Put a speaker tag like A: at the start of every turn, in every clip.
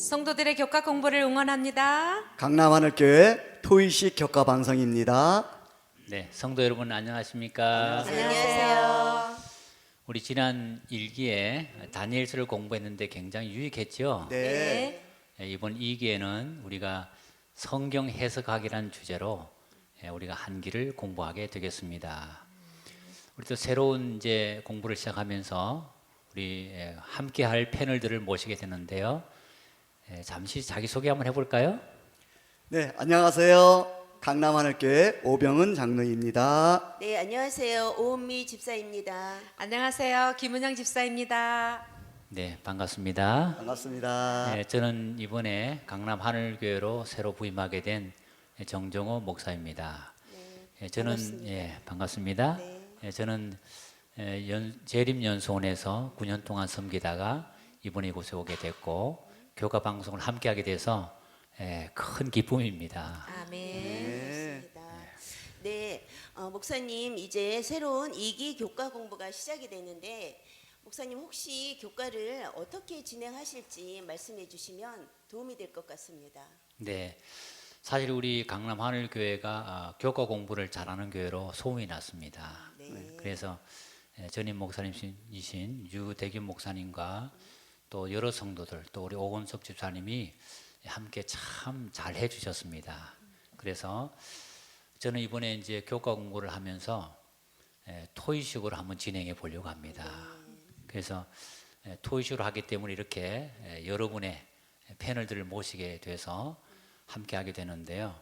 A: 성도들의 교과 공부를 응원합니다.
B: 강남하늘교회 토의식 교과 방송입니다.
C: 네, 성도 여러분 안녕하십니까?
A: 안녕하세요.
C: 우리 지난 일기에 다니엘서를 공부했는데 굉장히 유익했죠?
B: 네.
C: 이번 2기에는 우리가 성경 해석학이라는 주제로 우리가 한 기를 공부하게 되겠습니다. 우리 또 새로운 이제 공부를 시작하면서 우리 함께 할 패널들을 모시게 되는데요. 잠시 자기소개 한번 해볼까요?
B: 네, 안녕하세요. 강남하늘교회 오병은 장로입니다.
D: 네, 안녕하세요. 오은미 집사입니다.
A: 안녕하세요. 김은영 집사입니다.
C: 네, 반갑습니다.
B: 반갑습니다.
C: 저는 이번에 강남 하늘교회로 새로 부임하게 된 정정호 목사입니다. 저는
D: 반갑습니다.
C: 반갑습니다.
D: 네.
C: 저는 재림연수원에서 9년 동안 섬기다가 이번에 이곳에 오게 됐고 교가 방송을 함께하게 돼서 큰 기쁨입니다.
A: 아멘.
D: 그렇습니다. 네, 목사님 이제 새로운 2기 교과 공부가 시작이 되는데 목사님 혹시 교과를 어떻게 진행하실지 말씀해 주시면 도움이 될 것 같습니다.
C: 네, 사실 우리 강남 하늘교회가 교과 공부를 잘하는 교회로 소문이 났습니다.
D: 네.
C: 그래서 전임 목사님이신 유대균 목사님과 또 여러 성도들 또 우리 오건석 집사님이 함께 참 잘 해주셨습니다. 그래서 저는 이번에 이제 교과 공부를 하면서 토의식으로 한번 진행해 보려고 합니다. 그래서 토의식으로 하기 때문에 이렇게 여러분의 패널들을 모시게 돼서 함께 하게 되는데요.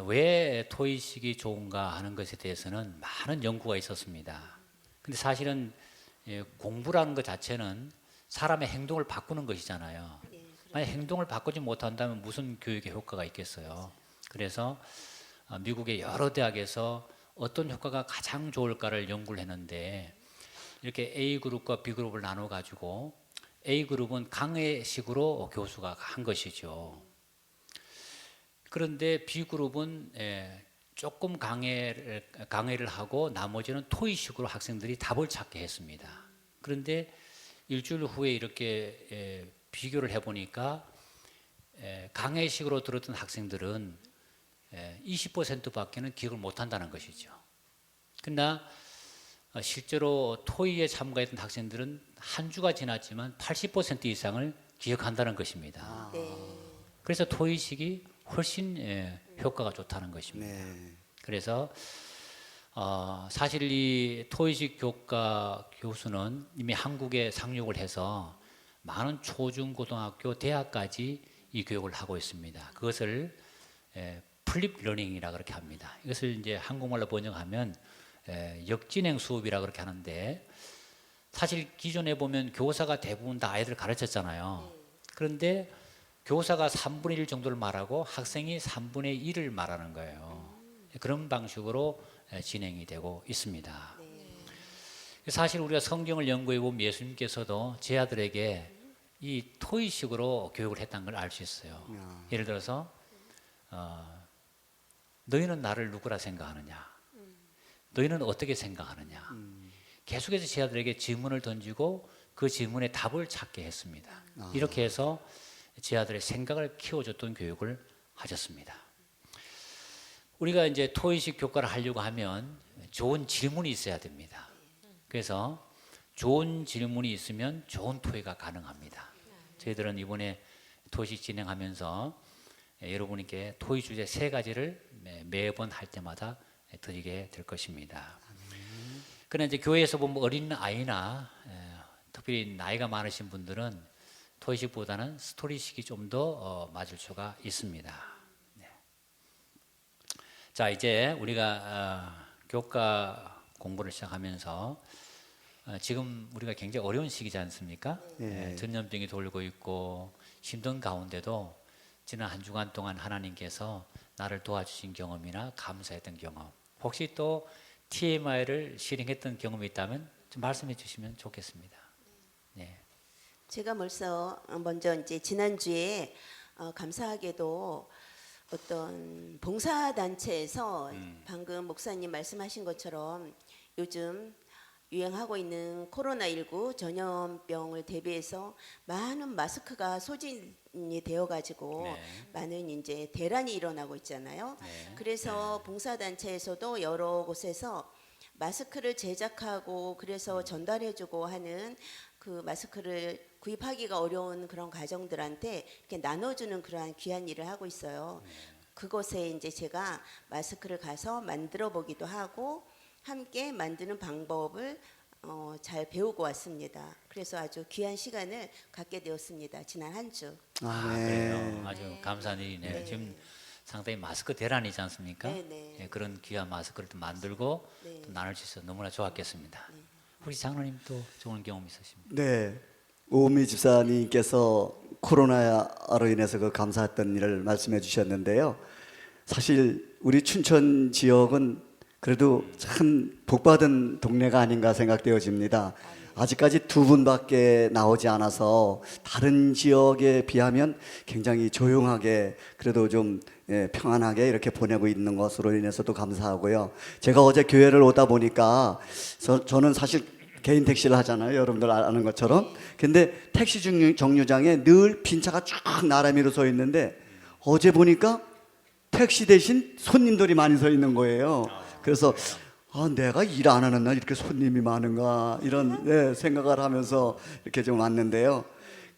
C: 왜 토의식이 좋은가 하는 것에 대해서는 많은 연구가 있었습니다. 근데 사실은 공부라는 것 자체는 사람의 행동을 바꾸는 것이잖아요. 만약 행동을 바꾸지 못한다면 무슨 교육의 효과가 있겠어요. 그래서 미국의 여러 대학에서 어떤 효과가 가장 좋을까를 연구를 했는데 이렇게 A그룹과 B그룹을 나눠 가지고 A그룹은 강의식으로 교수가 한 것이죠. 그런데 B그룹은 조금 강의를 하고 나머지는 토의식으로 학생들이 답을 찾게 했습니다. 그런데 일주일 후에 이렇게 비교를 해보니까 강의식으로 들었던 학생들은 20%밖에는 기억을 못한다는 것이죠. 그러나 실제로 토의에 참가했던 학생들은 한 주가 지났지만 80% 이상을 기억한다는 것입니다.
D: 네.
C: 그래서 토의식이 훨씬 효과가 좋다는 것입니다.
B: 네.
C: 그래서 사실 이 토의식 교과 교수는 이미 한국에 상륙을 해서 많은 초중고등학교 대학까지 이 교육을 하고 있습니다. 그것을 플립 러닝이라 그렇게 합니다. 이것을 이제 한국말로 번역하면 역진행 수업이라 그렇게 하는데 사실 기존에 보면 교사가 대부분 다 아이들을 가르쳤잖아요. 그런데 교사가 3분의 1 정도를 말하고 학생이 3분의 1을 말하는 거예요. 그런 방식으로 진행이 되고 있습니다. 사실 우리가 성경을 연구해 보면 예수님께서도 제 아들에게 이 토의식으로 교육을 했다는 걸 알 수 있어요. 예를 들어서 너희는 나를 누구라 생각하느냐? 너희는 어떻게 생각하느냐? 계속해서 제 아들에게 질문을 던지고 그 질문에 답을 찾게 했습니다. 이렇게 해서 제 아들의 생각을 키워줬던 교육을 하셨습니다. 우리가 이제 토의식 교과를 하려고 하면 좋은 질문이 있어야 됩니다. 그래서 좋은 질문이 있으면 좋은 토의가 가능합니다. 저희들은 이번에 토의식 진행하면서 여러분께 토의 주제 3가지를 매번 할 때마다 드리게 될 것입니다. 그러나 이제 교회에서 보면 어린 아이나 특별히 나이가 많으신 분들은 토의식보다는 스토리식이 좀 더 맞을 수가 있습니다. 네. 자, 이제 우리가 교과 공부를 시작하면서 지금 우리가 굉장히 어려운 시기지 않습니까?
B: 네.
C: 전염병이 돌고 있고 힘든 가운데도 지난 한 주간 동안 하나님께서 나를 도와주신 경험이나 감사했던 경험, 혹시 또 TMI를 실행했던 경험이 있다면 좀 말씀해 주시면 좋겠습니다. 네.
D: 제가 먼저 이제 지난주에 감사하게도 어떤 봉사단체에서 방금 목사님 말씀하신 것처럼 요즘 유행하고 있는 코로나19 전염병을 대비해서 많은 마스크가 소진이 되어가지고
C: 네.
D: 많은 이제 대란이 일어나고 있잖아요.
C: 네.
D: 그래서 봉사단체에서도 여러 곳에서 마스크를 제작하고 그래서 전달해주고 하는 그 마스크를 구입하기가 어려운 그런 가정들한테 이렇게 나눠주는 그러한 귀한 일을 하고 있어요. 그곳에 이제 제가 마스크를 가서 만들어 보기도 하고 함께 만드는 방법을 잘 배우고 왔습니다. 그래서 아주 귀한 시간을 갖게 되었습니다. 지난 한 주.
C: 아,
B: 네.
C: 그래요. 아주 감사한 일이네요.
D: 네.
C: 지금 상당히 마스크 대란이지 않습니까?
D: 네, 네.
C: 예, 그런 귀한 마스크를 또 만들고
D: 네.
C: 또 나눌 수 있어서 너무나 좋았겠습니다. 혹시 장로님 또 좋은 경험 있으십니까?
B: 네. 오미 집사님께서 코로나로 인해서 그 감사했던 일을 말씀해 주셨는데요. 사실 우리 춘천 지역은 그래도 참 복받은 동네가 아닌가 생각되어집니다. 아직까지 두 분밖에 나오지 않아서 다른 지역에 비하면 굉장히 조용하게 그래도 좀 평안하게 이렇게 보내고 있는 것으로 인해서도 감사하고요. 제가 어제 교회를 오다 보니까 저는 사실 개인 택시를 하잖아요. 여러분들 아는 것처럼. 근데 택시 정류장에 늘 빈 차가 쭉 나란히로 서 있는데 어제 보니까 택시 대신 손님들이 많이 서 있는 거예요. 그래서 내가 일 안 하는 날 이렇게 손님이 많은가 이런 생각을 하면서 이렇게 좀 왔는데요.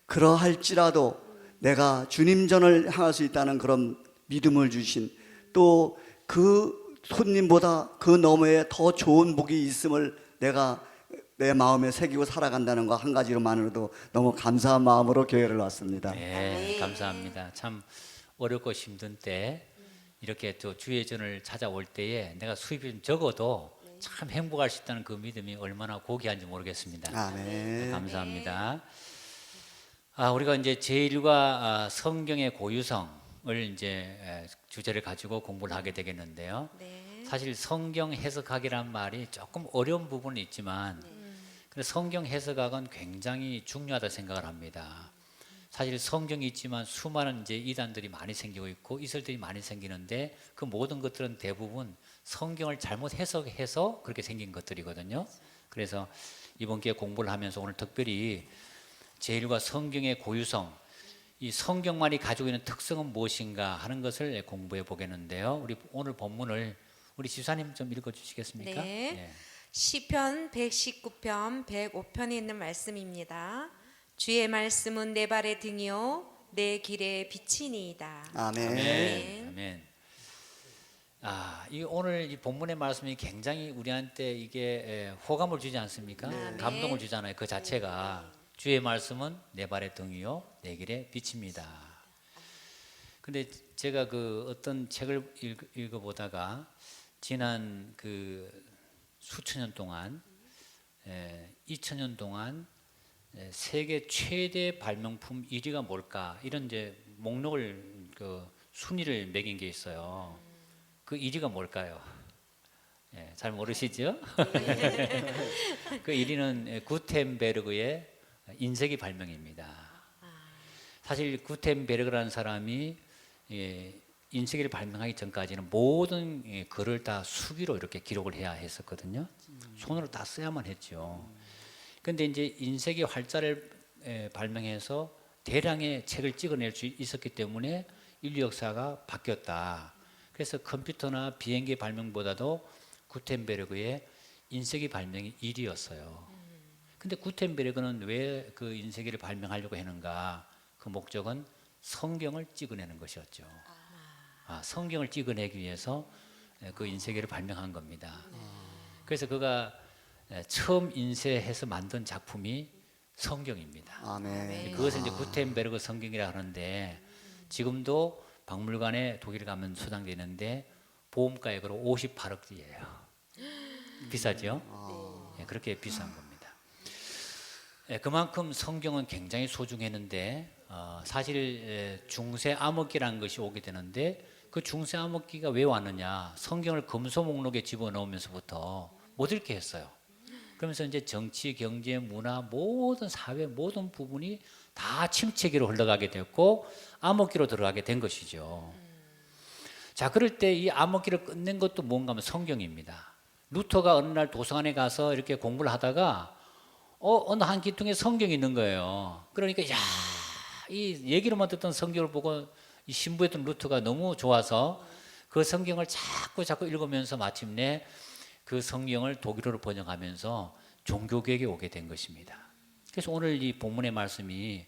B: 그러할지라도 내가 주님 전을 향할 수 있다는 그런 믿음을 주신 또 그 손님보다 그 너머에 더 좋은 복이 있음을 내가 내 마음에 새기고 살아간다는 거 한 가지로만으로도 너무 감사한 마음으로 교회를 왔습니다.
C: 네, 감사합니다. 참 어렵고 힘든 때 이렇게 또 주의 전을 찾아올 때에 내가 수입이 좀 적어도 참 행복할 수 있다는 그 믿음이 얼마나 고귀한지 모르겠습니다.
B: 아멘.
C: 감사합니다. 우리가 이제 제1과 성경의 고유성을 이제 주제를 가지고 공부를 하게 되겠는데요.
A: 네.
C: 사실 성경 해석학이란 말이 조금 어려운 부분은 있지만 근데 성경 해석학은 굉장히 중요하다 생각을 합니다. 사실 성경이 있지만 수많은 이제 이단들이 많이 생기고 있고 이설들이 많이 생기는데 그 모든 것들은 대부분 성경을 잘못 해석해서 그렇게 생긴 것들이거든요. 그래서 이번 기회에 공부를 하면서 오늘 특별히 제1과 성경의 고유성, 이 성경만이 가지고 있는 특성은 무엇인가 하는 것을 공부해 보겠는데요. 우리 오늘 본문을 우리 지사님 좀 읽어 주시겠습니까?
A: 네. 시편 119편 105편에 있는 말씀입니다. 주의 말씀은 내 발의 등이요 내 길의 빛이니이다.
B: 아멘.
C: 아멘. 아멘. 이 오늘 이 본문의 말씀이 굉장히 우리한테 이게 호감을 주지 않습니까? 감동을 주잖아요. 그 자체가 주의 말씀은 내 발의 등이요 내 길의 빛입니다. 근데 제가 그 어떤 책을 읽어보다가 지난 그 수천 년 동안 2000년 동안 세계 최대 발명품 1위가 뭘까 이런 이제 목록을 그 순위를 매긴 게 있어요. 그 1위가 뭘까요? 잘 모르시죠? 그 1위는 구텐베르그의 인쇄기 발명입니다. 사실 구텐베르그라는 사람이 인쇄기를 발명하기 전까지는 모든 글을 다 수기로 이렇게 기록을 해야 했었거든요. 손으로 다 써야만 했죠. 근데 이제 인쇄기 활자를 발명해서 대량의 책을 찍어낼 수 있었기 때문에 인류 역사가 바뀌었다. 그래서 컴퓨터나 비행기 발명보다도 구텐베르그의 인쇄기 발명이 1위였어요. 근데 구텐베르그는 왜 그 인쇄기를 발명하려고 했는가? 그 목적은 성경을 찍어내는 것이었죠. 성경을 찍어내기 위해서 그 인쇄기를 발명한 겁니다. 그래서 그가 처음 인쇄해서 만든 작품이 성경입니다.
B: 아멘.
C: 그것을 이제 구텐베르그 성경이라 하는데 지금도 박물관에 독일 가면 소장되어 있는데 보험가액으로 58억이에요. 비싸죠? 그렇게 비싼 겁니다. 그만큼 성경은 굉장히 소중했는데 사실 중세 암흑기라는 것이 오게 되는데 그 중세 암흑기가 왜 왔느냐? 성경을 검소 목록에 집어넣으면서부터 못 읽게 했어요. 그러면서 이제 정치, 경제, 문화 모든 사회 모든 부분이 다 침체기로 흘러가게 됐고 암흑기로 들어가게 된 것이죠. 자, 그럴 때 이 암흑기를 끝낸 것도 뭔가 하면 성경입니다. 루터가 어느 날 도서관에 가서 이렇게 공부를 하다가 어느 한 기둥에 성경이 있는 거예요. 그러니까 야, 이 얘기로만 듣던 성경을 보고 이 신부였던 루터가 너무 좋아서 그 성경을 자꾸 읽으면서 마침내 그 성경을 독일어로 번역하면서 종교개혁에 오게 된 것입니다. 그래서 오늘 이 본문의 말씀이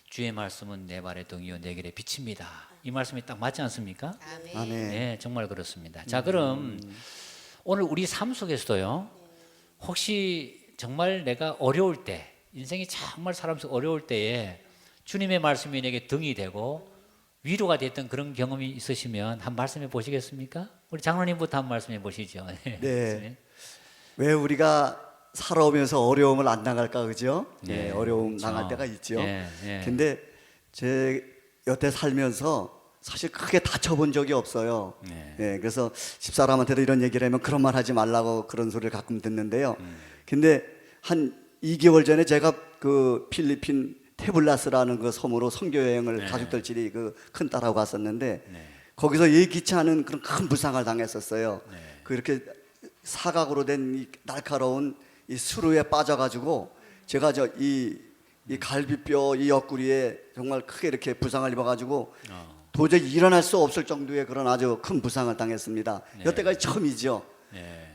C: 주의 말씀은 내 발의 등이요 내 길의 빛입니다. 이 말씀이 딱 맞지 않습니까?
B: 아멘.
C: 네, 정말 그렇습니다. 자, 그럼 오늘 우리 삶 속에서도요. 혹시 정말 내가 어려울 때, 인생이 정말 사람 속 어려울 때에 주님의 말씀이 내게 등이 되고 위로가 됐던 그런 경험이 있으시면 한 말씀해 보시겠습니까? 우리 장로님부터 한 말씀해 보시죠.
B: 네. 왜 우리가 살아오면서 어려움을 안 당할까, 그죠?
C: 네,
B: 네, 어려움
C: 그렇죠.
B: 당할 때가 있죠.
C: 네.
B: 근데 제 여태 살면서 사실 크게 다쳐본 적이 없어요.
C: 네.
B: 그래서 집사람한테도 이런 얘기를 하면 그런 말 하지 말라고 그런 소리를 가끔 듣는데요. 근데 한 2개월 전에 제가 그 필리핀 테블라스라는 그 섬으로 선교 여행을 가족들끼리 그 큰 딸하고 갔었는데 거기서 예기치 않은 그런 큰 부상을 당했었어요. 그 이렇게 사각으로 된 이 날카로운 이 수루에 빠져가지고 제가 이 갈비뼈 이 옆구리에 정말 크게 이렇게 부상을 입어가지고 도저히 일어날 수 없을 정도의 그런 아주 큰 부상을 당했습니다. 여태까지 처음이죠.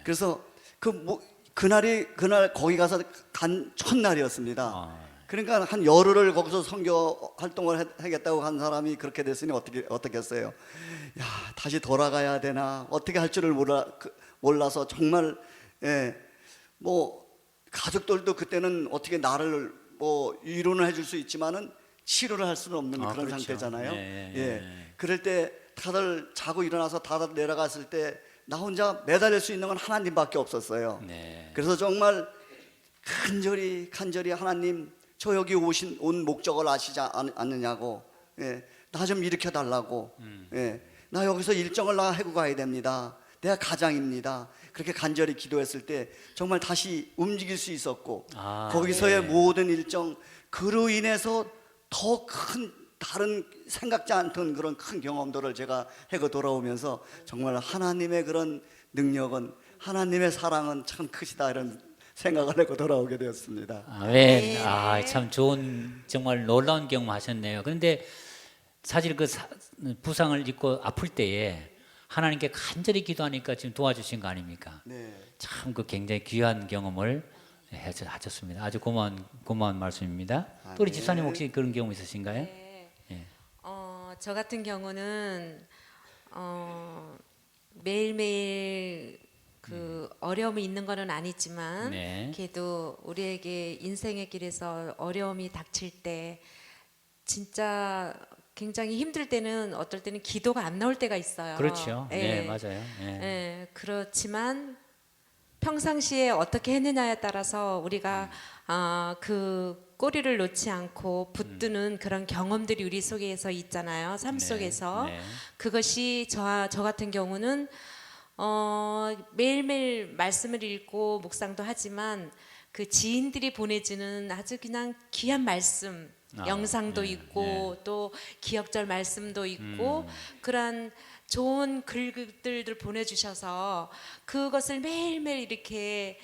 B: 그래서 그날 거기 가서 간 첫날이었습니다. 그러니까 한 열흘을 거기서 선교 활동을 하겠다고 한 사람이 그렇게 됐으니 어떻게 했어요? 야, 다시 돌아가야 되나 어떻게 할 줄을 몰라서 정말 뭐 가족들도 그때는 어떻게 나를 뭐 위로는 해줄 수 있지만은 치료를 할 수는 없는 그런
C: 그렇죠.
B: 상태잖아요. 그럴 때 다들 자고 일어나서 다들 내려갔을 때 나 혼자 매달릴 수 있는 건 하나님밖에 없었어요. 그래서 정말 간절히 하나님 저 여기 온 목적을 아시지 않느냐고, 나 좀 일으켜 달라고, 나 여기서 일정을 나 하고 가야 됩니다. 내가 가장입니다. 그렇게 간절히 기도했을 때 정말 다시 움직일 수 있었고 거기서의 모든 일정 그로 인해서 더 큰 다른 생각지 않던 그런 큰 경험들을 제가 하고 돌아오면서 정말 하나님의 그런 능력은 하나님의 사랑은 참 크시다 이런 생각을 하고 돌아오게 되었습니다.
C: 아멘. 참 좋은 정말 놀라운 경험 하셨네요. 그런데 사실 그 부상을 입고 아플 때에 하나님께 간절히 기도하니까 지금 도와주신 거 아닙니까? 참 그 굉장히 귀한 경험을 하셨습니다. 아주 고마운 말씀입니다. 또 우리 집사님 혹시 그런 경험 있으신가요?
A: 저 같은 경우는 매일매일 그 어려움이 있는 거는 아니지만 그래도 우리에게 인생의 길에서 어려움이 닥칠 때 진짜 굉장히 힘들 때는 어떨 때는 기도가 안 나올 때가 있어요.
C: 그렇죠. 네, 맞아요.
A: 그렇지만 평상시에 어떻게 했느냐에 따라서 우리가 그 꼬리를 놓지 않고 붙드는 그런 경험들이 우리 속에서 있잖아요. 삶 속에서. 그것이 저 같은 경우는 매일매일 말씀을 읽고 묵상도 하지만 그 지인들이 보내주는 아주 그냥 귀한 말씀 영상도 있고 또 기억절 말씀도 있고 그러한 좋은 글들을 보내주셔서 그것을 매일매일 이렇게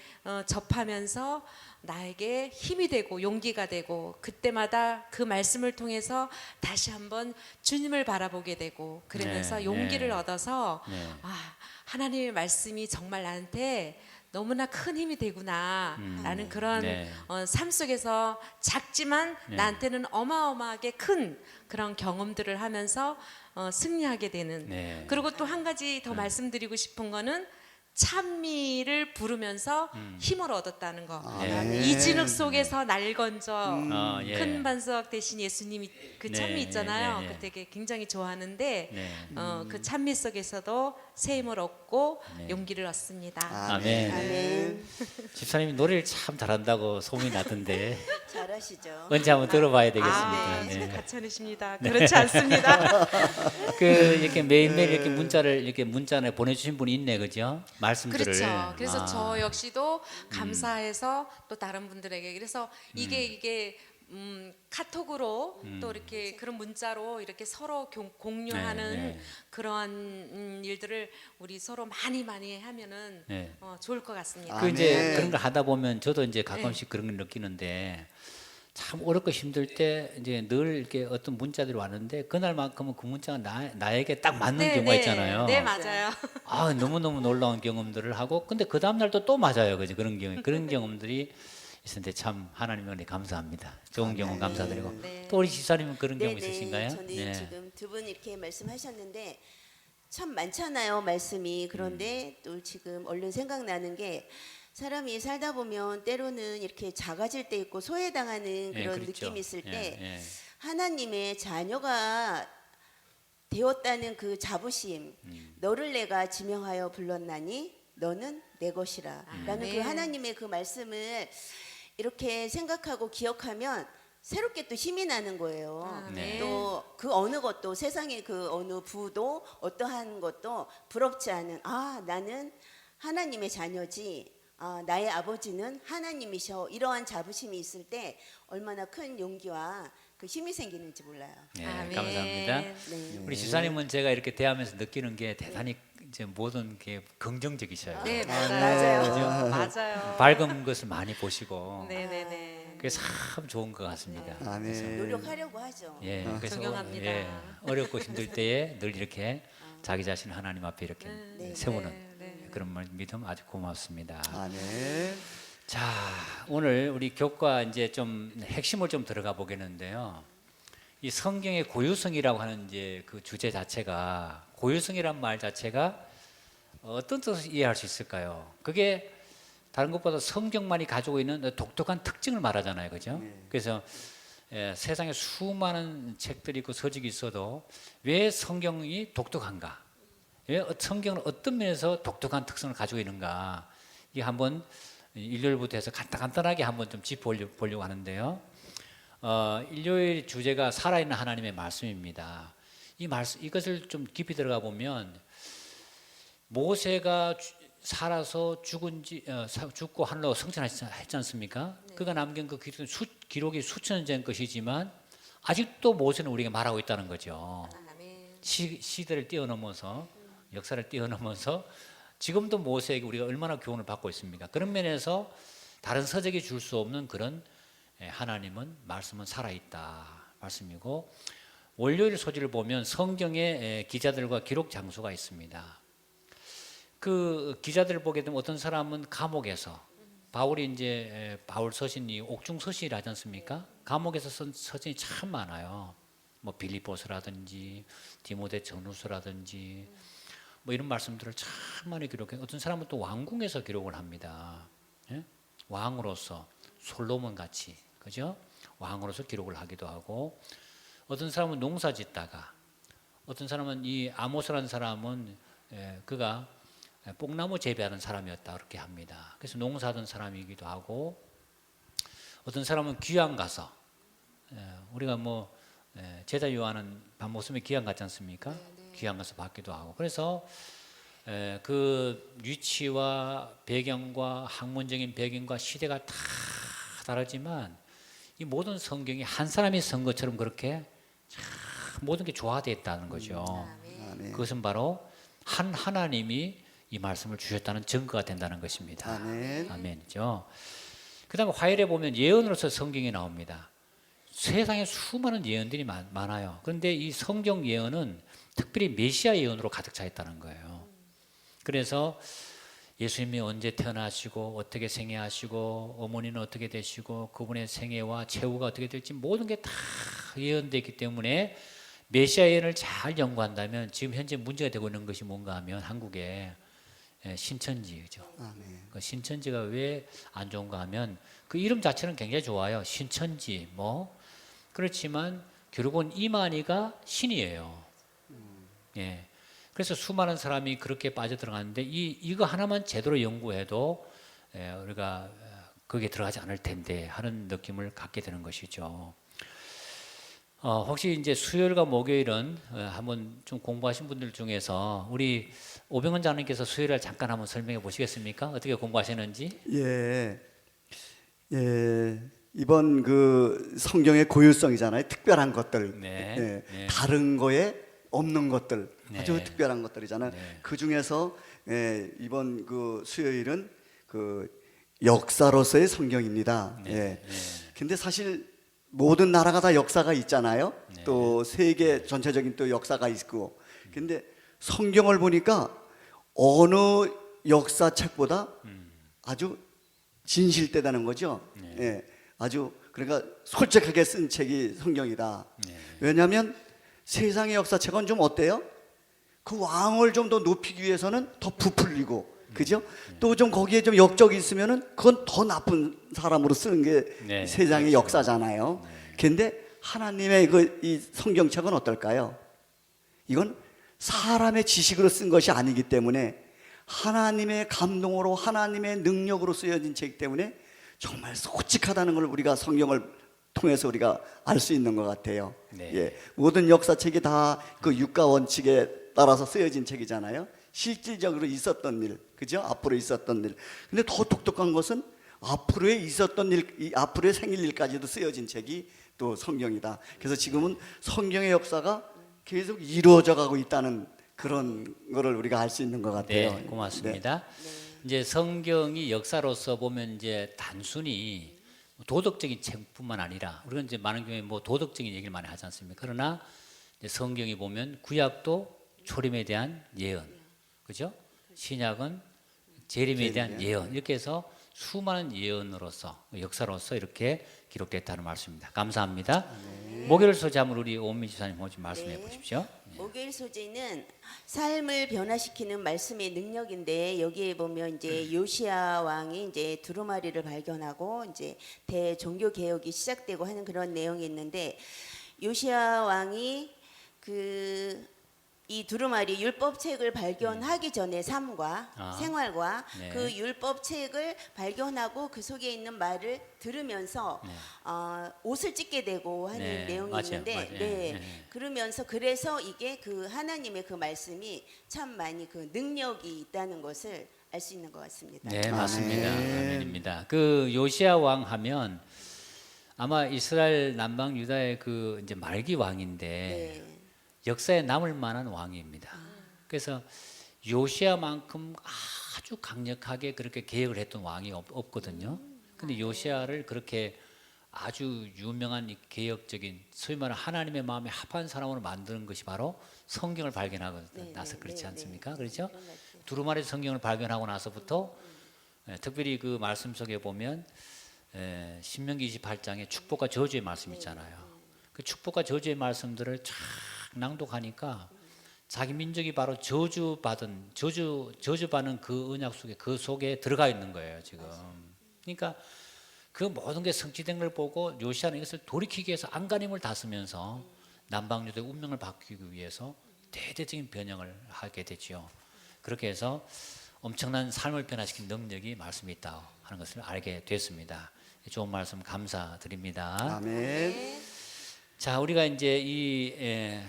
A: 접하면서 나에게 힘이 되고 용기가 되고 그때마다 그 말씀을 통해서 다시 한번 주님을 바라보게 되고 그러면서 용기를 얻어서 하나님의 말씀이 정말 나한테 너무나 큰 힘이 되구나 라는 그런 삶 속에서 작지만 나한테는 어마어마하게 큰 그런 경험들을 하면서 승리하게 되는 그리고 또 한 가지 더 말씀드리고 싶은 거는 찬미를 부르면서 힘을 얻었다는 거. 이진흙 속에서 날 건져 큰 반석 대신 예수님이 그 찬미 있잖아요. 그 되게 굉장히 좋아하는데 그 찬미 속에서도 새 힘을 얻고 용기를 얻습니다.
C: 아멘. 집사님이 노래를 참 잘한다고 소문이 나던데
D: 잘하시죠.
C: 언제 한번 들어봐야 되겠습니다.
A: 가천이십니다. 그렇지 않습니다.
C: 그 이렇게 매일매일 이렇게 문자를 보내주신 분이 있네, 그죠? 말씀들을.
A: 그렇죠. 그래서 저 역시도 감사해서 또 다른 분들에게 그래서 이게 카톡으로 또 이렇게 그런 문자로 이렇게 서로 공유하는
C: 네, 네.
A: 그러한 일들을 우리 서로 많이 하면은
C: 네.
A: 좋을 것 같습니다.
B: 아,
C: 그 이제
B: 네.
C: 그런 걸 하다 보면 저도 이제 가끔씩 그런 걸 느끼는데 참 어렵고 힘들 때 이제 늘 이렇게 어떤 문자들이 왔는데 그날만큼은 그 문자가 나에게 딱 맞는 경우가 있잖아요.
A: 네, 맞아요.
C: 아, 너무너무 놀라운 경험들을 하고 근데 그 다음 날도 또 맞아요. 그죠? 그런 경험들이 있었는데 참 하나님 은혜 감사합니다. 좋은 경험 감사드리고.
A: 네.
C: 또 우리 집사님은 그런 경험
D: 네네.
C: 있으신가요?
D: 저는
C: 네.
D: 지금 두 분 이렇게 말씀하셨는데 참 많잖아요 말씀이. 그런데 또 지금 얼른 생각나는 게 사람이 살다 보면 때로는 이렇게 작아질 때 있고 소외당하는
C: 예,
D: 그런
C: 그렇죠.
D: 느낌이 있을 때
C: 예.
D: 하나님의 자녀가 되었다는 그 자부심, 너를 내가 지명하여 불렀나니 너는 내 것이라 라는 그
A: 네.
D: 하나님의 그 말씀을 이렇게 생각하고 기억하면 새롭게 또 힘이 나는 거예요.
C: 네.
D: 또 그 어느 것도 세상의 그 어느 부도 어떠한 것도 부럽지 않은 나는 하나님의 자녀지. 나의 아버지는 하나님이셔. 이러한 자부심이 있을 때 얼마나 큰 용기와 그 힘이 생기는지 몰라요.
C: 네,
A: 아멘.
C: 감사합니다.
D: 네.
C: 우리 집사님은 제가 이렇게 대하면서 느끼는 게 대단히 이제 모든 게 긍정적이셔요.
A: 네,
D: 맞아요.
A: 맞아요.
C: 밝은 것을 많이 보시고
A: 네네네.
C: 그게 참 좋은 것 같습니다.
B: 아멘.
D: 노력하려고 하죠.
C: 예, 그래서
A: 존경합니다.
C: 어렵고 힘들 때에 늘 이렇게 자기 자신을 하나님 앞에 이렇게 세우는
A: 네.
C: 그런 믿음 아주 고맙습니다.
B: 아멘.
C: 자, 오늘 우리 교과 이제 좀 핵심을 좀 들어가 보겠는데요. 이 성경의 고유성이라고 하는 이제 그 주제 자체가 고유성이란 말 자체가 어떤 뜻을 이해할 수 있을까요? 그게 다른 것보다 성경만이 가지고 있는 독특한 특징을 말하잖아요, 그죠? 그래서 세상에 수많은 책들이 있고 서적이 있어도 왜 성경이 독특한가? 왜 성경은 어떤 면에서 독특한 특성을 가지고 있는가? 이게 한번 일요일부터 해서 간단하게 한번 좀 짚어보려고 하는데요. 일요일 주제가 살아있는 하나님의 말씀입니다. 이것을 좀 깊이 들어가 보면 모세가 살아서 죽고 하늘로 승천했지 않습니까? 그가 남긴 그 기록이 수천 년 전 것이지만 아직도 모세는 우리에게 말하고 있다는 거죠.
A: 아멘.
C: 시대를 뛰어넘어서 역사를 뛰어넘어서 지금도 모세에게 우리가 얼마나 교훈을 받고 있습니까? 그런 면에서 다른 서적이 줄 수 없는 그런 하나님은 말씀은 살아있다 말씀이고 월요일 소지를 보면 성경의 기자들과 기록 장소가 있습니다. 그 기자들을 보게 되면 어떤 사람은 감옥에서 바울이 이제 바울 서신이 옥중 서신이라 하지 않습니까? 감옥에서 쓴 서신이 참 많아요. 뭐 빌립보서라든지 디모데 전후서라든지 뭐 이런 말씀들을 참 많이 기록해요. 어떤 사람은 또 왕궁에서 기록을 합니다. 예? 왕으로서 솔로몬 같이 그죠? 왕으로서 기록을 하기도 하고 어떤 사람은 농사 짓다가 어떤 사람은 이 아모스라는 사람은 그가 뽕나무 재배하는 사람이었다 그렇게 합니다. 그래서 농사하던 사람이기도 하고 어떤 사람은 귀양 가서 우리가 뭐 제자 요한은 밤모습에 귀양 갔지 않습니까? 귀양 가서 받기도 하고 그래서 그 위치와 배경과 학문적인 배경과 시대가 다 다르지만 이 모든 성경이 한 사람이 쓴 것처럼 그렇게 참 모든 게 조화되어 있다는 거죠.
B: 아멘.
C: 그것은 바로 한 하나님이 이 말씀을 주셨다는 증거가 된다는 것입니다.
B: 아멘.
C: 아멘이죠. 그다음에 화요일에 보면 예언으로서 성경이 나옵니다. 세상에 수많은 예언들이 많아요. 그런데 이 성경 예언은 특별히 메시아 예언으로 가득 차 있다는 거예요. 그래서 예수님이 언제 태어나시고 어떻게 생애하시고 어머니는 어떻게 되시고 그분의 생애와 최후가 어떻게 될지 모든 게 다 예언되어 있기 때문에 메시아 예언을 잘 연구한다면 지금 현재 문제가 되고 있는 것이 뭔가 하면 한국에 신천지죠.
B: 아멘.
C: 그 신천지가 왜 안 좋은가 하면 그 이름 자체는 굉장히 좋아요. 신천지 뭐 그렇지만 결국은 이만희가 신이에요. 예. 그래서 수많은 사람이 그렇게 빠져들어가는데 이거 하나만 제대로 연구해도 우리가 거기에 들어가지 않을 텐데 하는 느낌을 갖게 되는 것이죠. 혹시 이제 수요일과 목요일은 한번 좀 공부하신 분들 중에서 우리 오병헌 장로님께서 수요일을 잠깐 한번 설명해 보시겠습니까? 어떻게 공부하시는지?
B: 예. 예. 이번 그 성경의 고유성이잖아요. 특별한 것들,
C: 네.
B: 예,
C: 네.
B: 다른 거에 없는 것들, 아주
C: 네.
B: 특별한 것들이잖아요.
C: 네.
B: 그 중에서 예, 이번 그 수요일은 그 역사로서의 성경입니다.
C: 네.
B: 예.
C: 네.
B: 근데 사실 모든 나라가 다 역사가 있잖아요.
C: 네.
B: 또 세계 전체적인 또 역사가 있고. 근데 성경을 보니까 어느 역사책보다 아주 진실되다는 거죠.
C: 네.
B: 예, 아주 그러니까 솔직하게 쓴 책이 성경이다.
C: 네.
B: 왜냐하면 세상의 역사책은 좀 어때요? 그 왕을 좀 더 높이기 위해서는 더 부풀리고, 그죠? 또 좀 거기에 좀 역적이 있으면은 그건 더 나쁜 사람으로 쓰는 게
C: 네,
B: 세상의
C: 그렇죠.
B: 역사잖아요. 근데 하나님의 이 성경책은 어떨까요? 이건 사람의 지식으로 쓴 것이 아니기 때문에 하나님의 감동으로 하나님의 능력으로 쓰여진 책이기 때문에 정말 솔직하다는 걸 우리가 성경을 통해서 우리가 알 수 있는 것 같아요.
C: 네.
B: 예, 모든 역사책이 다 그 육가 원칙에 따라서 쓰여진 책이잖아요. 실질적으로 있었던 일, 그죠? 앞으로 있었던 일. 근데 더 독특한 것은 앞으로에 있었던 일, 이 앞으로의 생일 일까지도 쓰여진 책이 또 성경이다. 그래서 지금은 성경의 역사가 계속 이루어져 가고 있다는 그런 거를 우리가 알 수 있는 것 같아요.
C: 네, 고맙습니다. 이제 성경이 역사로서 보면 이제 단순히 도덕적인 책뿐만 아니라 우리가 이제 많은 경우에 뭐 도덕적인 얘기를 많이 하지 않습니까? 그러나 이제 성경이 보면 구약도 초림에 대한 예언, 그죠? 신약은 재림에 대한 예언, 이렇게 해서 수많은 예언으로서 역사로서 이렇게 기록됐다는 말씀입니다. 감사합니다. 목요일 소재 한번 우리 오은미 지사님 좀 말씀해
D: 네.
C: 보십시오.
D: 목요일 소재는 삶을 변화시키는 말씀의 능력인데 여기에 보면 이제 요시야 왕이 이제 두루마리를 발견하고 이제 대종교 개혁이 시작되고 하는 그런 내용이 있는데 요시야 왕이 이 두루마리 율법책을 발견하기 전에 삶과 생활과
C: 네.
D: 그 율법책을 발견하고 그 속에 있는 말을 들으면서
C: 네.
D: 옷을 찢게 되고 하는
C: 네,
D: 내용이
C: 맞아요,
D: 있는데
C: 맞아요.
D: 네.
C: 네.
D: 그러면서 그래서 이게 그 하나님의 그 말씀이 참 많이 그 능력이 있다는 것을 알 수 있는 것 같습니다.
C: 네, 맞습니다.
B: 아멘.
C: 아멘입니다. 그 요시야 왕 하면 아마 이스라엘 남방 유다의 그 이제 말기 왕인데
D: 네.
C: 역사에 남을 만한 왕입니다. 그래서 요시야만큼 아주 강력하게 그렇게 개혁을 했던 왕이 없거든요. 근데 요시야를 그렇게 아주 유명한 이 개혁적인 소위 말하는 하나님의 마음에 합한 사람으로 만드는 것이 바로 성경을 발견하고 나서 그렇지 않습니까? 그렇죠? 두루마리 성경을 발견하고 나서부터 특별히 그 말씀 속에 보면 신명기 28장에 축복과 저주의 말씀 있잖아요. 그 축복과 저주의 말씀들을 쫙 낭독하니까 자기 민족이 바로 저주받는 그 언약 속에 그 속에 들어가 있는 거예요 지금. 그러니까 그 모든 게 성취된 걸 보고 요시아는 이것을 돌이키기 위해서 안간힘을 다 쓰면서 남방유다의 운명을 바꾸기 위해서 대대적인 변형을 하게 되지요. 그렇게 해서 엄청난 삶을 변화시킨 능력이 말씀에 있다 하는 것을 알게 됐습니다. 좋은 말씀 감사드립니다.
B: 아멘.
C: 자, 우리가 이제 이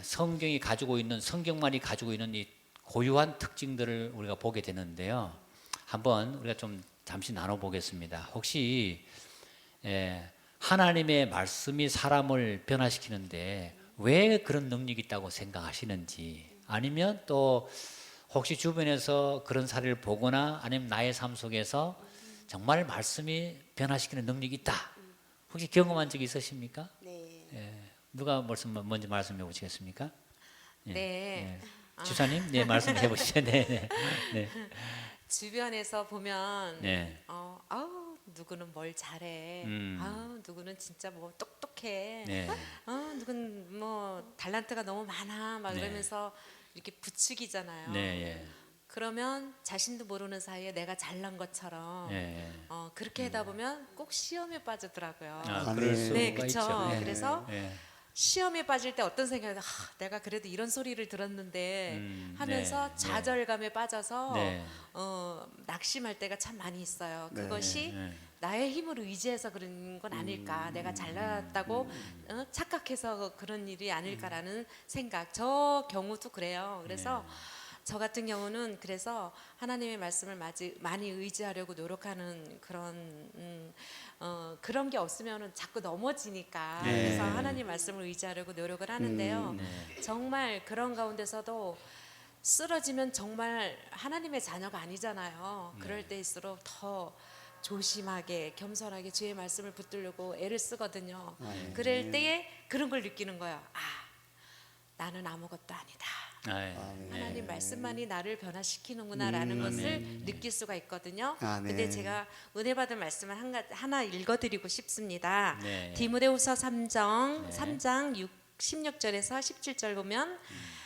C: 성경이 가지고 있는 성경만이 가지고 있는 이 고유한 특징들을 우리가 보게 되는데요. 한번 우리가 좀 잠시 나눠 보겠습니다. 혹시 하나님의 말씀이 사람을 변화시키는데 왜 그런 능력이 있다고 생각하시는지, 아니면 또 혹시 주변에서 그런 사례를 보거나 아니면 나의 삶 속에서 정말 말씀이 변화시키는 능력이 있다, 혹시 경험한 적이 있으십니까?
D: 네.
C: 누가 먼저 말씀해 보시겠습니까?
A: 네.
C: 주사님, 네, 말씀해 보시죠. 네, 네,
A: 주변에서 보면
C: 네.
A: 아우 누구는 뭘 잘해, 아우 누구는 진짜 뭐 똑똑해,
C: 네.
A: 누구는 뭐 달란트가 너무 많아 막
C: 네.
A: 이러면서 이렇게 부추기잖아요.
C: 네,
A: 그러면 자신도 모르는 사이에 내가 잘난 것처럼
C: 네.
A: 그렇게 하다 보면 꼭 시험에 빠지더라고요.
C: 그럴 수가
A: 네, 그쵸.
C: 있죠. 네,
A: 그래서
C: 네.
A: 시험에 빠질 때 어떤 생각이 내가 그래도 이런 소리를 들었는데 하면서
C: 네,
A: 좌절감에 빠져서
C: 네.
A: 낙심할 때가 참 많이 있어요.
B: 네,
A: 그것이
C: 네.
A: 나의 힘을 의지해서 그런 건 아닐까, 내가 잘났다고 착각해서 그런 일이 아닐까라는 생각. 저 경우도 그래요. 그래서 저 같은 경우는 그래서 하나님의 말씀을 많이 의지하려고 노력하는 그런 게 없으면은 자꾸 넘어지니까
B: 네.
A: 그래서 하나님 말씀을 의지하려고 노력을 하는데요. 정말 그런 가운데서도 쓰러지면 정말 하나님의 자녀가 아니잖아요. 그럴 때일수록 더 조심하게 겸손하게 주의 말씀을 붙들려고 애를 쓰거든요. 그럴 때에 그런 걸 느끼는 거예요. 아, 나는 아무것도 아니다. 하나님 말씀만이 나를 변화시키는구나라는 것을 느낄 수가 있거든요. 근데 제가 은혜 받은 말씀을 하나 읽어드리고 싶습니다.
C: 네.
A: 디모데후서 3장 16절에서 17절 보면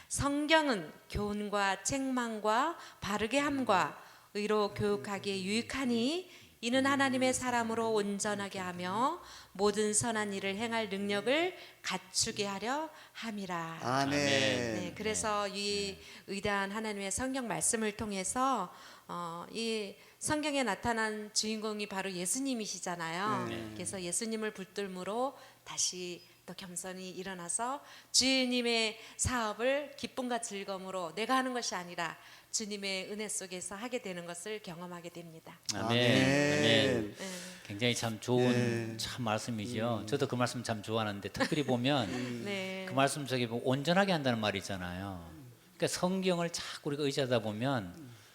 A: 성경은 교훈과 책망과 바르게 함과 의로 교육하기에 유익하니 이는 하나님의 사람으로 온전하게 하며 모든 선한 일을 행할 능력을 갖추게 하려 함이라.
B: 아멘.
A: 네, 그래서 이 위대한 하나님의 성경 말씀을 통해서 이 성경에 나타난 주인공이 바로 예수님이시잖아요. 그래서 예수님을 붙들므로 다시 또 겸손히 일어나서 주님의 사업을 기쁨과 즐거움으로 내가 하는 것이 아니라 주님의 은혜 속에서 하게 되는 것을 경험하게 됩니다.
C: 아멘.
B: 아멘.
C: 굉장히 참 좋은 참 말씀이죠. 저도 그 말씀 참 좋아하는데 특별히 보면
A: 네.
C: 그 말씀 속에 보면 온전하게 한다는 말이 있잖아요. 그러니까 성경을 자꾸 우리가 의지하다 보면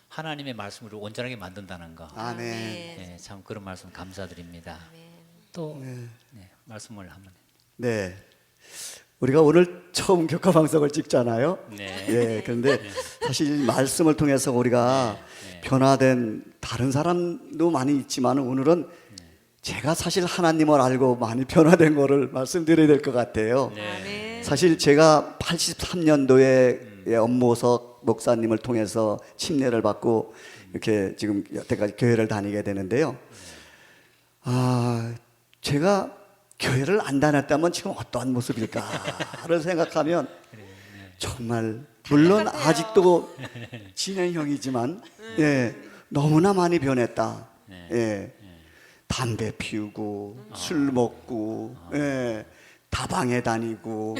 C: 하나님의 말씀을 온전하게 만든다는 거.
B: 아멘.
C: 네, 참 그런 말씀 감사드립니다. 또 네, 말씀을 한번.
B: 네. 우리가 오늘 처음 교과 방송을 찍잖아요.
C: 네.
B: 예. 그런데 사실 말씀을 통해서 우리가 변화된 다른 사람도 많이 있지만 오늘은 제가 사실 하나님을 알고 많이 변화된 거를 말씀드려야 될 것 같아요.
A: 아멘.
B: 사실 제가 83년도에 엄모석 목사님을 통해서 침례를 받고 이렇게 지금 여태까지 교회를 다니게 되는데요. 제가 교회를 안 다녔다면 지금 어떠한 모습일까를 생각하면 정말 물론 아직도 진행형이지만 너무나 많이 변했다. 담배 피우고 술 먹고 다방에 다니고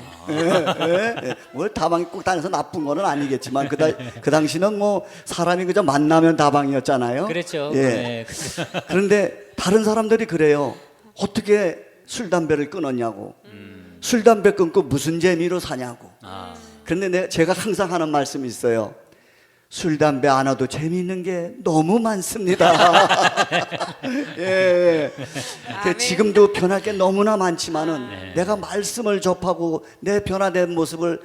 B: 뭘 다방에 꼭 다녀서 나쁜 거는 아니겠지만 그 당시는 뭐 사람이 그저 만나면 다방이었잖아요.
C: 그렇죠.
B: 예.
C: 네.
B: 그런데 다른 사람들이 그래요. 어떻게 술 담배를 끊었냐고. 술 담배 끊고 무슨 재미로 사냐고. 그런데 제가 항상 하는 말씀이 있어요. 술 담배 안 와도 재미있는 게 너무 많습니다. 예. 지금도 변할 게 너무나 많지만은 내가 말씀을 접하고 내 변화된 모습을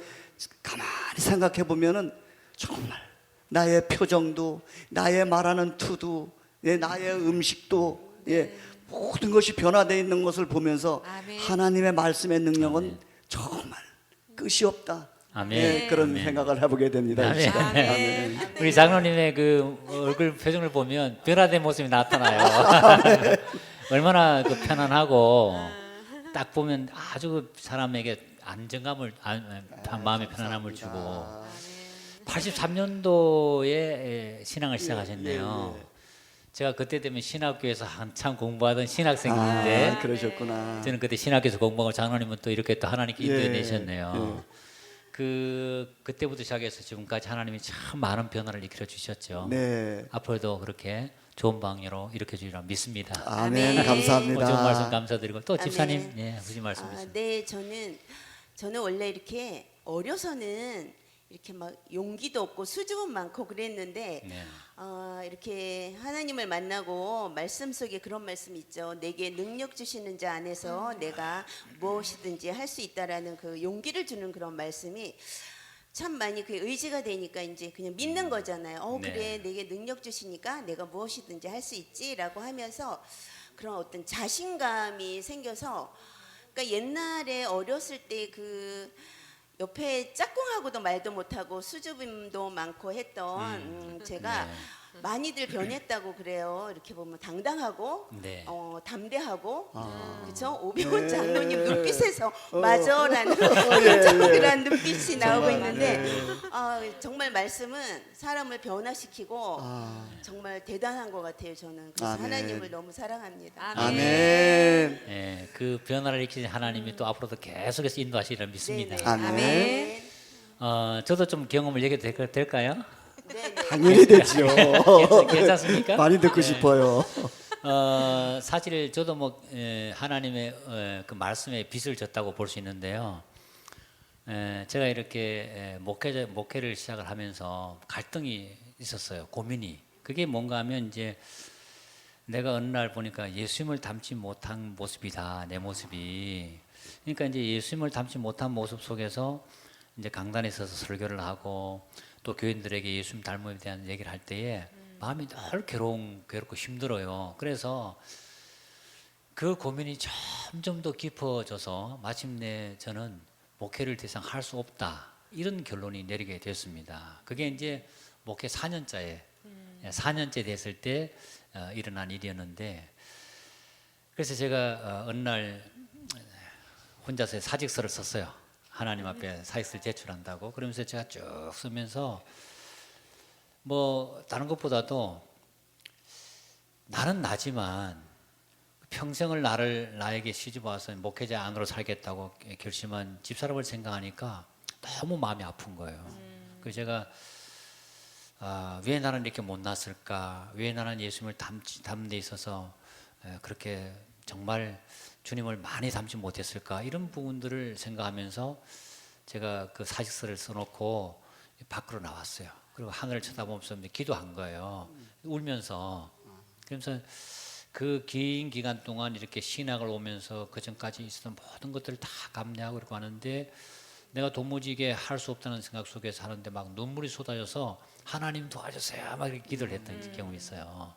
B: 가만히 생각해 보면은 정말 나의 표정도 나의 말하는 투도 나의 음식도 모든 것이 변화되어 있는 것을 보면서
A: 아멘.
B: 하나님의 말씀의 능력은 정말 끝이 없다.
C: 아멘.
B: 그런
C: 아멘.
B: 생각을 해보게 됩니다.
C: 아멘.
A: 아멘.
C: 우리 장로님의 그 얼굴 표정을 보면 변화된 모습이 나타나요. 얼마나 그 편안하고 딱 보면 아주 그 사람에게 안정감을 마음의 편안함을 주고 83년도에 신앙을 시작하셨네요. 제가 그때 되면 신학교에서 한참 공부하던 신학생인데
B: 그러셨구나.
C: 저는 그때 신학교에서 공부하고 장로님은 또 이렇게 또 하나님께 인도해 내셨네요. 그때부터 시작해서 지금까지 하나님이 참 많은 변화를 일으켜 주셨죠.
B: 네.
C: 앞으로도 그렇게 좋은 방향으로 일으켜 주리라 믿습니다.
B: 아멘.
A: 아멘.
B: 감사합니다.
C: 좋은 말씀 감사드리고 또
D: 아멘.
C: 집사님, 예, 무슨 말씀 있어요?
D: 네, 저는 원래 이렇게 어려서는 이렇게 막 용기도 없고 수줍음 많고 그랬는데
C: 네.
D: 이렇게 하나님을 만나고 말씀 속에 그런 말씀 있죠. 내게 능력 주시는 자 안에서 내가 무엇이든지 할 수 있다라는 그 용기를 주는 그런 말씀이 참 많이 그 의지가 되니까 이제 그냥 믿는 거잖아요.
C: 네.
D: 그래 내게 능력 주시니까 내가 무엇이든지 할 수 있지라고 하면서 그런 어떤 자신감이 생겨서 그러니까 옛날에 어렸을 때 그 옆에 짝꿍하고도 말도 못하고 수줍음도 많고 했던 제가 많이들 변했다고 그래요. 이렇게 보면 당당하고
C: 네.
D: 담대하고 그렇죠.
B: 네.
D: 오병훈 장로님 눈빛에서 맞아라는 그런 눈빛이 나오고 있는데 정말 말씀은 사람을 변화시키고 정말 대단한 것 같아요. 저는 그래서
B: 아멘.
D: 하나님을 너무 사랑합니다.
B: 아멘.
C: 예, 그 변화를 일으키신 하나님이 또 앞으로도 계속해서 인도하시리라 믿습니다.
D: 네네.
B: 아멘.
D: 아멘.
C: 저도 좀 경험을 얘기해도 될까요?
B: 당연히 되죠.
C: 괜찮습니까?
B: 많이 듣고 싶어요.
C: 사실 저도 뭐 하나님의 그 말씀에 빚을 졌다고 볼 수 있는데요. 제가 이렇게 목회를 시작을 하면서 갈등이 있었어요. 고민이. 그게 뭔가 하면 이제 내가 어느 날 보니까 예수님을 닮지 못한 모습이다, 내 모습이. 그러니까 이제 예수님을 닮지 못한 모습 속에서 이제 강단에 서서 설교를 하고 또 교인들에게 예수님 닮음에 대한 얘기를 할 때에 마음이 늘 괴롭고 힘들어요. 그래서 그 고민이 점점 더 깊어져서 마침내 저는 목회를 더 이상 할 수 없다, 이런 결론이 내리게 됐습니다. 그게 이제 목회 4년째 됐을 때 일어난 일이었는데, 그래서 제가 어느 날 혼자서 사직서를 썼어요. 하나님 앞에 사직서를 제출한다고. 그러면서 제가 쭉 쓰면서 뭐 다른 것보다도 나는 나지만 평생을 나에게 시집 와서 목회자 안으로 살겠다고 결심한 집사람을 생각하니까 너무 마음이 아픈 거예요. 그래서 제가 왜 나는 이렇게 못났을까? 왜 나는 예수님을 닮는 데 있어서 그렇게 정말 주님을 많이 닮지 못했을까? 이런 부분들을 생각하면서 제가 그 사직서를 써놓고 밖으로 나왔어요. 그리고 하늘을 쳐다보면서 기도한 거예요. 울면서. 그러면서 그 긴 기간 동안 이렇게 신학을 오면서 그 전까지 있었던 모든 것들을 다 감내하고 그러고 하는데 내가 도무지 이게 할 수 없다는 생각 속에서 하는데 막 눈물이 쏟아져서 하나님 도와주세요 막 이렇게 기도를 했던 경험이 있어요.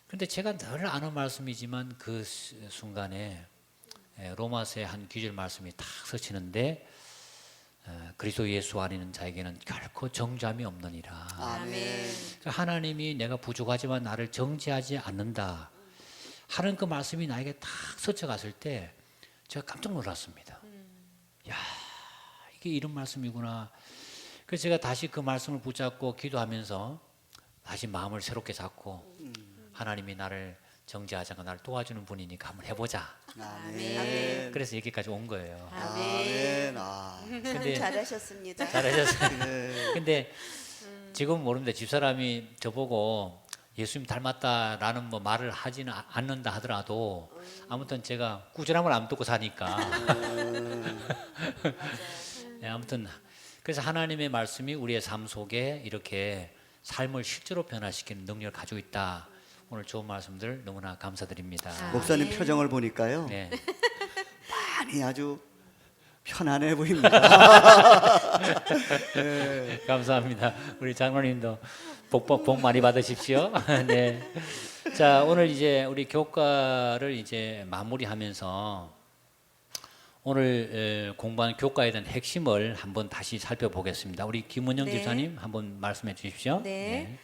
C: 그런데 제가 늘 아는 말씀이지만 그 순간에 로마서의 한 구절 말씀이 탁 스치는데 그리스도 예수 안에 있는 자에게는 결코 정죄함이 없느니라.
D: 아멘.
C: 하나님이 내가 부족하지만 나를 정죄하지 않는다 하는 그 말씀이 나에게 탁 스쳐갔을 때 제가 깜짝 놀랐습니다. 야, 이게 이런 말씀이구나. 그래서 제가 다시 그 말씀을 붙잡고 기도하면서 다시 마음을 새롭게 잡고 하나님이 나를 정죄하지 않고 나를 도와주는 분이니까 한번 해보자.
B: 아멘.
C: 그래서 여기까지 온 거예요.
B: 아멘.
C: 근데
D: 잘하셨습니다.
C: 잘하셨어요.
B: 네.
C: 근데 지금 모르는데 집사람이 저보고 예수님 닮았다라는 뭐 말을 하지는 않는다 하더라도 아무튼 제가 꾸준함을 안 듣고 사니까 네, 아무튼 그래서 하나님의 말씀이 우리의 삶 속에 이렇게 삶을 실제로 변화시키는 능력을 가지고 있다. 오늘 좋은 말씀들 너무나 감사드립니다.
B: 목사님 표정을 보니까요.
C: 네.
B: 많이 아주 편안해 보입니다.
C: 감사합니다. 우리 장로님도 복 많이 받으십시오. 네. 자, 오늘 이제 우리 교과를 이제 마무리하면서 오늘 공부한 교과에 대한 핵심을 한번 다시 살펴보겠습니다. 우리 김은영
A: 네.
C: 집사님 한번 말씀해 주십시오.
A: 네.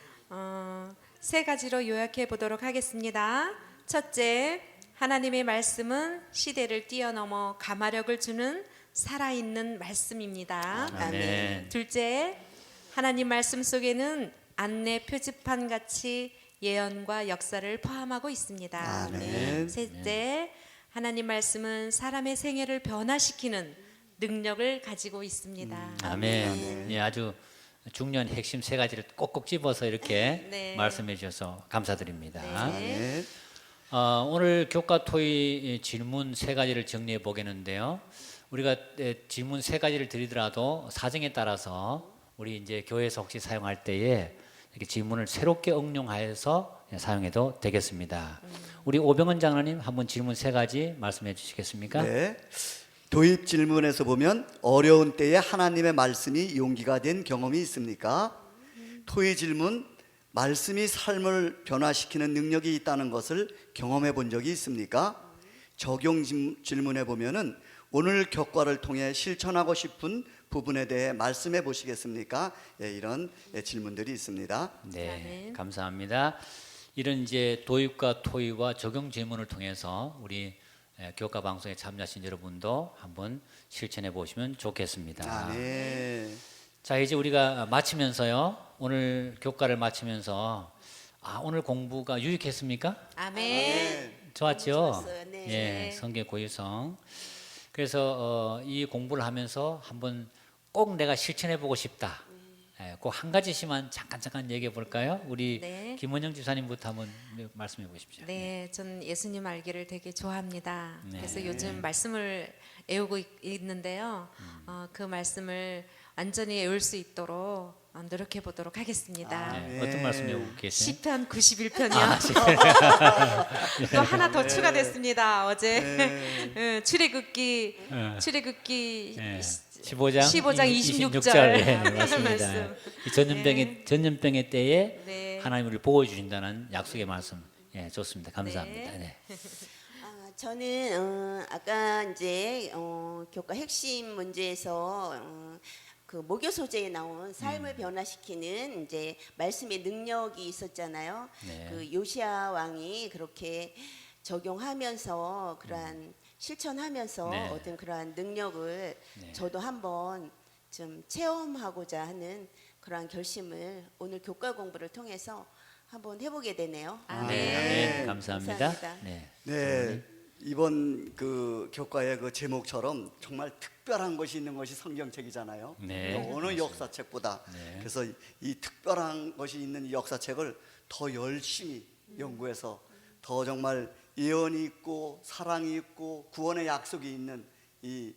A: 세 가지로 요약해 보도록 하겠습니다. 첫째, 하나님의 말씀은 시대를 뛰어넘어 가마력을 주는 살아있는 말씀입니다.
C: 아멘.
A: 둘째, 하나님 말씀 속에는 안내 표지판 같이 예언과 역사를 포함하고 있습니다.
B: 아멘.
A: 셋째, 하나님 말씀은 사람의 생애를 변화시키는 능력을 가지고 있습니다.
C: 아멘. 예, 아주 중요한 핵심 세 가지를 꼭꼭 집어서 이렇게
A: 네.
C: 말씀해 주셔서 감사드립니다.
B: 아멘.
C: 오늘 교과 토의 질문 세 가지를 정리해 보겠는데요. 우리가 질문 세 가지를 드리더라도 사정에 따라서 우리 이제 교회에서 혹시 사용할 때에 이렇게 질문을 새롭게 응용하여서 사용해도 되겠습니다. 우리 오병헌 장로님 한번 질문 세 가지 말씀해 주시겠습니까?
B: 네. 도입 질문에서 보면 어려운 때에 하나님의 말씀이 용기가 된 경험이 있습니까? 토의 질문, 말씀이 삶을 변화시키는 능력이 있다는 것을 경험해 본 적이 있습니까? 적용 질문에 보면은 오늘 교과를 통해 실천하고 싶은 부분에 대해 말씀해 보시겠습니까? 예, 이런 질문들이 있습니다.
C: 네,
A: 아멘.
C: 감사합니다. 이런 이제 도입과 토의와 적용 질문을 통해서 우리 교과 방송에 참여하신 여러분도 한번 실천해 보시면 좋겠습니다.
B: 아멘.
C: 자, 이제 우리가 마치면서요. 오늘 교과를 마치면서 오늘 공부가 유익했습니까?
A: 아멘.
C: 좋았죠?
D: 좋았어요. 네.
C: 예, 성경 고유성. 그래서 이 공부를 하면서 한번 꼭 내가 실천해 보고 싶다. 꼭 한 가지씩만 잠깐 얘기해 볼까요? 우리
A: 네.
C: 김원영 집사님부터 한번 말씀해 보십시오.
A: 네, 전 예수님 알기를 되게 좋아합니다.
C: 네.
A: 그래서 요즘 말씀을 애우고 있는데요. 그 말씀을 완전히 애울 수 있도록 노력해 보도록 하겠습니다.
C: 네, 어떤 말씀 배우고 계세요?
A: 시편 91편이요. 또 하나 더 추가됐습니다. 어제 출애굽기
C: 네. 15장
A: 26절
C: 네, 맞습니다.
A: 말씀.
C: 이 전염병의 때에
A: 네.
C: 하나님 우리를 보호해 주신다는 약속의 말씀. 예, 좋습니다. 감사합니다. 네.
D: 저는 아까 이제 교과 핵심 문제에서 그 모교 소재에 나온 삶을 변화시키는 이제 말씀의 능력이 있었잖아요.
C: 네.
D: 그 요시야 왕이 그렇게 적용하면서 그러한 실천하면서
C: 네.
D: 어떤 그러한 능력을
C: 네.
D: 저도 한번 좀 체험하고자 하는 그러한 결심을 오늘 교과 공부를 통해서 한번 해보게 되네요.
A: 아,
C: 네,
A: 네.
C: 아멘. 감사합니다.
D: 감사합니다.
C: 네.
B: 네, 이번 그 교과의 그 제목처럼 정말 특별한 것이 있는 것이 성경책이잖아요.
C: 네,
B: 어느
C: 그렇습니다.
B: 역사책보다.
C: 네.
B: 그래서 이 특별한 것이 있는 이 역사책을 더 열심히 연구해서 더 정말 예언이 있고 사랑이 있고 구원의 약속이 있는 이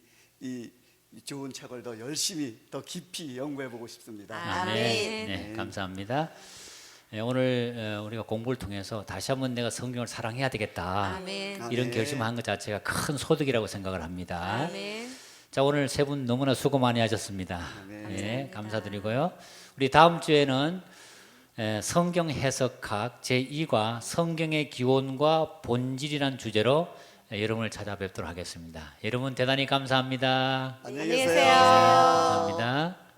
B: 좋은 책을 더 열심히 더 깊이 연구해 보고 싶습니다.
D: 아멘.
C: 네, 감사합니다. 네, 오늘 우리가 공부를 통해서 다시 한번 내가 성경을 사랑해야 되겠다.
A: 아멘.
C: 이런
B: 아멘.
C: 결심한 것 자체가 큰 소득이라고 생각을 합니다.
A: 아멘.
C: 자, 오늘 세 분 너무나 수고 많이 하셨습니다.
B: 아멘.
C: 네, 감사드리고요. 우리 다음 주에는 성경 해석학 제2과 성경의 기원과 본질이라는 주제로 여러분을 찾아뵙도록 하겠습니다. 여러분 대단히 감사합니다.
B: 안녕히
A: 안녕히
B: 계세요.
A: 계세요.
C: 감사합니다.